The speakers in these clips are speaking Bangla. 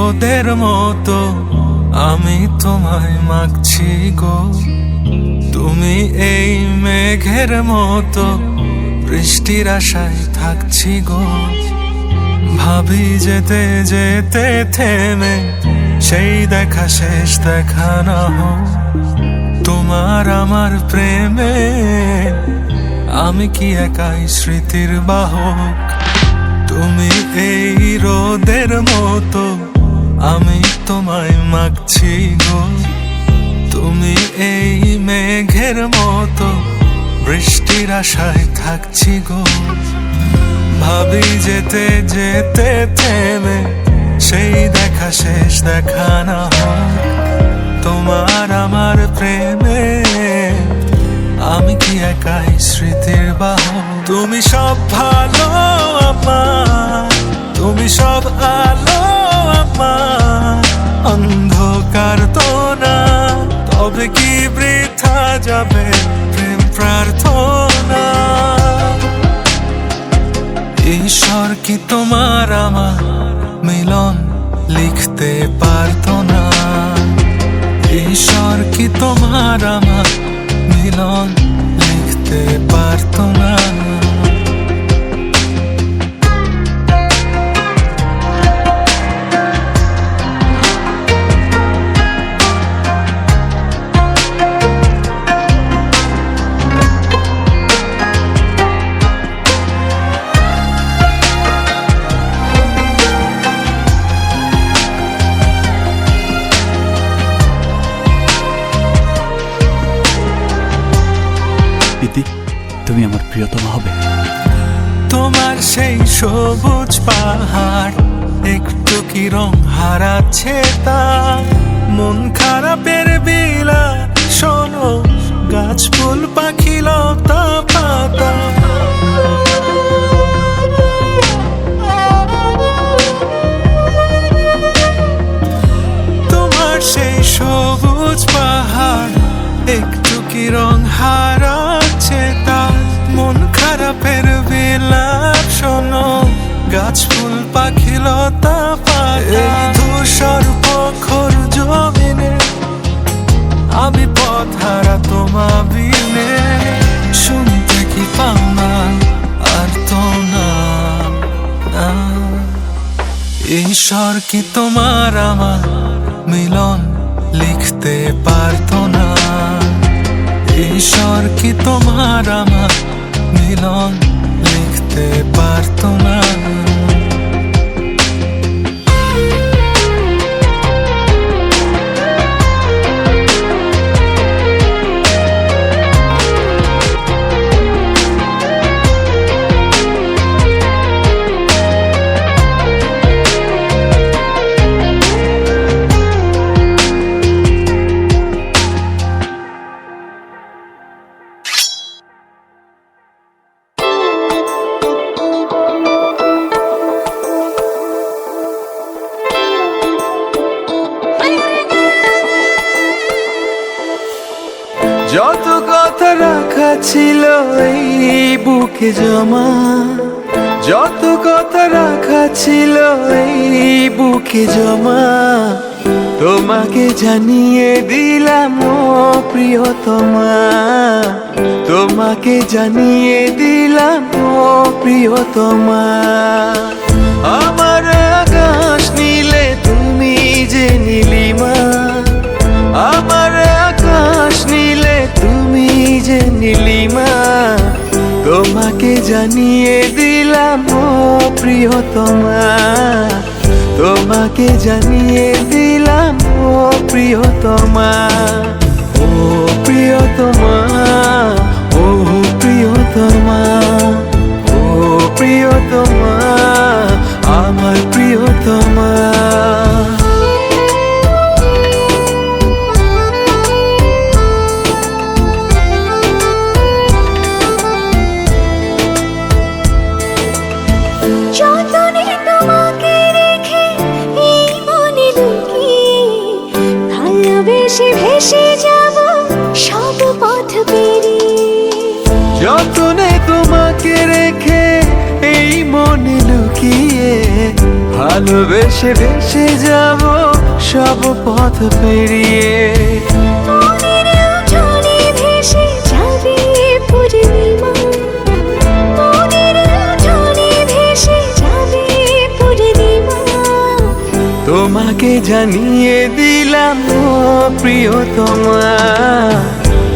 রোদের মতো আমি তোমায় মাগছি গো, তুমি এই মেঘের মতো বৃষ্টির আশায় থাকছি গো। ভাবি যেতে যেতে থেমে সেই দেখা শেষ দেখা না হোক, তোমার আমার প্রেমে আমি কি একাই স্মৃতির বাহক। তুমি এই রোদের মতো আমি তোমায় মাগছি গো, তুমি এই মেঘের মতো বৃষ্টির আশায় থাকছি গো। ভাবি যেতে যেতে থেমে সেই দেখা শেষ দেখা না হোক, তোমার আমার প্রেমে আমি কি একাই স্মৃতির বাহক। তুমি সব ভালো আমার, তুমি সব আলো আমার, অন্ধকার তো না, তবে কি বৃথা যাবে প্রেম প্রার্থনা। ঈশ্বর কি তোমার আমার মিলন লিখতে পারতো না, ঈশ্বর কি তোমার আমার মিলন লিখতে পারতো না। তুমি আমার প্রিয়তমা হবে। তোমার সেই সবুজ পাহাড় একটু কি রং হারাচ্ছে তা, মন খারাপের বিলা শোনো গাছ ফুল পাখি লতা পাতা। তোমার সেই সবুজ পাহাড় একটু কি রং হারাচ্ছে তা, মন খারাপের বিলাপ শোনো গাছ ফুল পাখি লতা পাতা। ধূসর প্রখর জমিনে আমি পথ হারা তোমা বিনে, শুনতে কি পাও না আর তো না। ঈশ্বর কি তোমার আমার মিলন লিখতে পারতো না, ঈশ্বর কি তোমার আমার মিলন লিখতে পারতো না। যত কথা রাখা ছিল এই বুকে জমা, যত কথা রাখা ছিল এই বুকে জমা, তোমাকে জানিয়ে দিলাম ও প্রিয়তমা, তোমাকে জানিয়ে দিলাম ও প্রিয়তমা। আমার আকাশ নীলে তুমি যে নীলিমা, আমার আকাশ নীলে তুমি যে নীলিমা, তোমাকে জানিয়ে দিলাম ও প্রিয়তমা, তোমাকে জানিয়ে দিলাম ও প্রিয়তমা। ও প্রিয়তমা, ও প্রিয়তমা, ও প্রিয়তমা, আমার প্রিয়তমা। ভেসে যাব সব পথ পেরিয়ে, যতনে তোমাকে রেখে এই মনে লুকিয়ে ভালোবেসে ভেসে যাব সব পথ পেরিয়ে। মনের জলে ভেসে যাবে পূর্ণিমা, মনের জলে ভেসে যাবে পূর্ণিমা। তোমাকে জানিয়ে দিলাম ও প্রিয়তমা,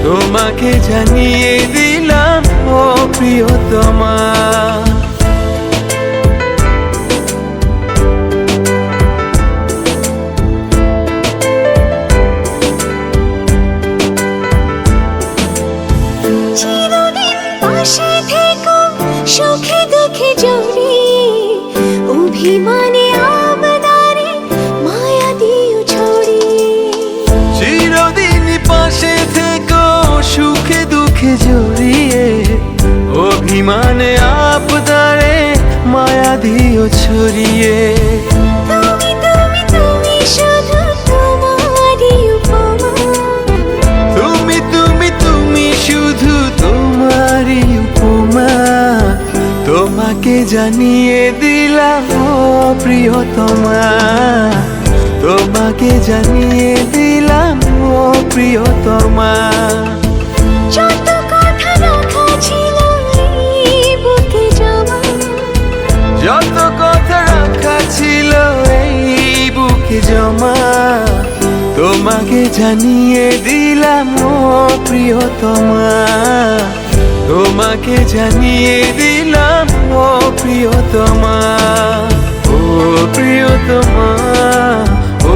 তোমাকে জানিয়ে দিলাম ও প্রিয়তমা। চিরদিন পাশে থেকো সুখে দুঃখে জড়িয়ে, অভিমানে আবদারে মায়া দিও ছড়িয়ে। চিরদিন পাশে থেকো সুখে দুঃখে জড়িয়ে, অভিমানে আবদারে মায়া দিও ছড়িয়ে। তুমি তুমি তুমি শুধু তোমারই উপমা, তুমি তুমি তুমি শুধু তোমারই উপমা। তোমাকে জানিয়ে দিলাম ও প্রিয়তমা, তোমাকে জানিয়ে দিলাম ও প্রিয়তমা। যত কথা রাখা ছিল এই বুকে জমা, যত কথা রাখা ছিল এই বুকে জমা, তোমাকে জানিয়ে দিলাম ও প্রিয়তমা, তোমাকে জানিয়ে দিলাম ও প্রিয়তমা, ও প্রিয়তমা, ও